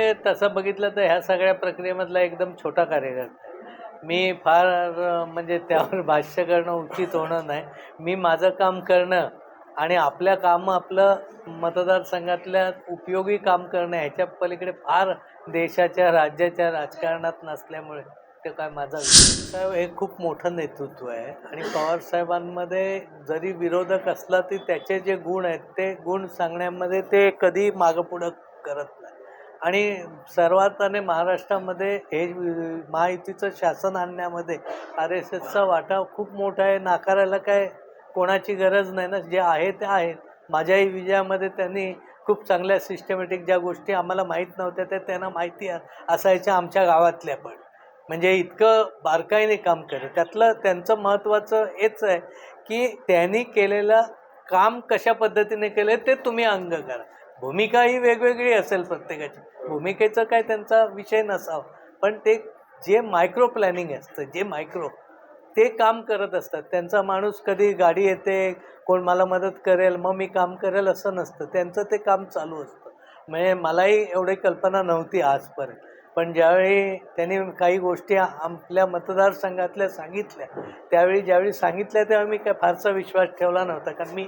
म्हणजे तसं बघितलं तर ह्या सगळ्या प्रक्रियेमधला एकदम छोटा कार्यकर्ता आहे. मी फार म्हणजे त्यावर भाष्य करणं उचित होणं नाही. मी माझं काम करणं आणि आपल्या कामं आपलं मतदारसंघातल्या उपयोगी काम करणं ह्याच्या पलीकडे फार देशाच्या, राज्याच्या राजकारणात नसल्यामुळे ते काय माझा साहेब हे खूप मोठं नेतृत्व आहे आणि पवारसाहेबांमध्ये जरी विरोधक असला तरी त्याचे जे गुण आहेत ते गुण सांगण्यामध्ये ते कधी मागंपुढं करत नाही. आणि सर्वात आणि महाराष्ट्रामध्ये हे महायुतीचं शासन आणण्यामध्ये आर एस एसचा वाटा खूप मोठा आहे. नाकारायला काय कोणाची गरज नाही ना. जे आहे ते आहे. माझ्याही विजयामध्ये त्यांनी खूप चांगल्या सिस्टमॅटिक ज्या गोष्टी आम्हाला माहीत नव्हत्या त्या त्यांना माहिती असायच्या आमच्या गावातल्या पण. म्हणजे इतकं बारकाईने काम करत. त्यातलं त्यांचं महत्त्वाचं हेच आहे की त्यांनी केलेलं काम कशा पद्धतीने केलं ते तुम्ही अंग करा. भूमिका ही वेगवेगळी असेल प्रत्येकाची. भूमिकेचं काय त्यांचा विषय नसावा. पण ते जे मायक्रो प्लॅनिंग असतं, जे मायक्रो ते काम करत असतात. त्यांचा माणूस कधी गाडी येते, कोण मला मदत करेल, मग मी काम करेल असं नसतं. त्यांचं ते काम चालू असतं. म्हणजे मलाही एवढी कल्पना नव्हती आजपर्यंत. पण ज्यावेळी त्यांनी काही गोष्टी आपल्या मतदारसंघातल्या सांगितल्या, ज्यावेळी सांगितल्या तेव्हा मी काय फारसा विश्वास ठेवला नव्हता. कारण मी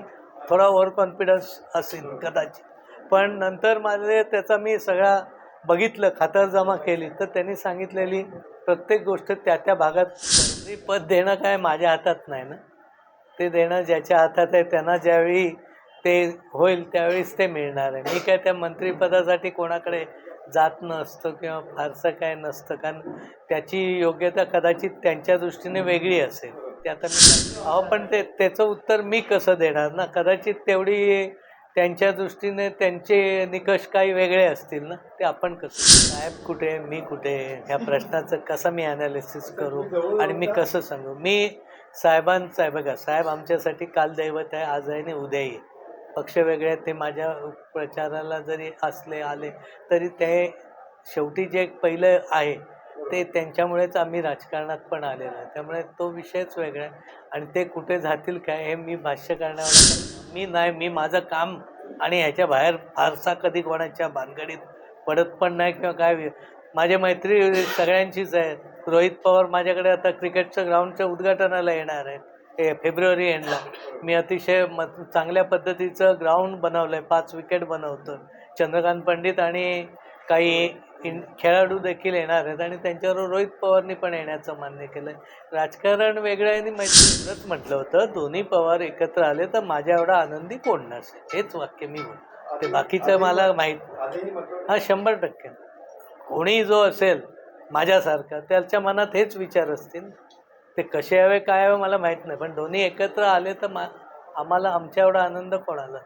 थोडा ओव्हर कॉन्फिडन्स असेल कदाचित. पण नंतर माझे त्याचा मी सगळा बघितलं, खातरजमा केली, तर त्यांनी सांगितलेली प्रत्येक गोष्ट त्या भागात पद देणं काय माझ्या हातात नाही ना. ते देणं ज्याच्या हातात आहे त्यांना ज्यावेळी ते होईल त्यावेळीच ते मिळणार आहे. मी काय त्या मंत्रिपदासाठी कोणाकडे जात नसतं किंवा फारसं काय नसतं. कारण त्याची योग्यता कदाचित त्यांच्या दृष्टीने वेगळी असेल. ते आता मी पण त्याचं उत्तर मी कसं देणार ना. कदाचित तेवढी त्यांच्या दृष्टीने त्यांचे निकष काही वेगळे असतील ना. ते आपण कसं साहेब कुठे मी कुठे ह्या प्रश्नाचं कसं मी ॲनालिसिस करू आणि मी कसं सांगू. मी साहेबांचं आहे बघा. साहेब आमच्यासाठी कालदैवत आहे. आज आहे आणि उद्याही आहे. पक्ष वेगळे ते माझ्या प्रचाराला जरी आले तरी ते शेवटी जे पहिलं आहे ते त्यांच्यामुळेच आम्ही राजकारणात पण आलेलो आहे. त्यामुळे तो विषयच वेगळा आहे आणि ते कुठे जातील काय हे मी भाष्य करण्यावाला मी नाही. मी माझं काम आणि ह्याच्या बाहेर फारसा कधी कोणाच्या भानगडीत पडत पण नाही किंवा काय. माझी मैत्री सगळ्यांचीच आहे. रोहित पवार माझ्याकडे आता क्रिकेटचं ग्राउंडच्या उद्घाटनाला येणार आहे फेब्रुवारी एंडला. मी अतिशय चांगल्या पद्धतीचं ग्राउंड बनवलं आहे. 5 विकेट बनवतो. चंद्रकांत पंडित आणि काही खेळाडू देखील येणार आहेत आणि त्यांच्याबरोबर रोहित पवारनी पण येण्याचं मान्य केलं आहे. राजकारण वेगळं आहे आणि मैत्रीच म्हटलं होतं. दोन्ही पवार एकत्र आले तर माझ्या एवढा आनंदी कोण नसेल. हेच वाक्य मी बोलतो. ते बाकीचं मला माहीत नाही. 100% कोणी जो असेल माझ्यासारखा त्याच्या मनात हेच विचार असतील. ते कसे हवे काय हवे मला माहीत नाही. पण दोन्ही एकत्र आले तर आम्हाला आमच्या एवढा आनंद कोणाला.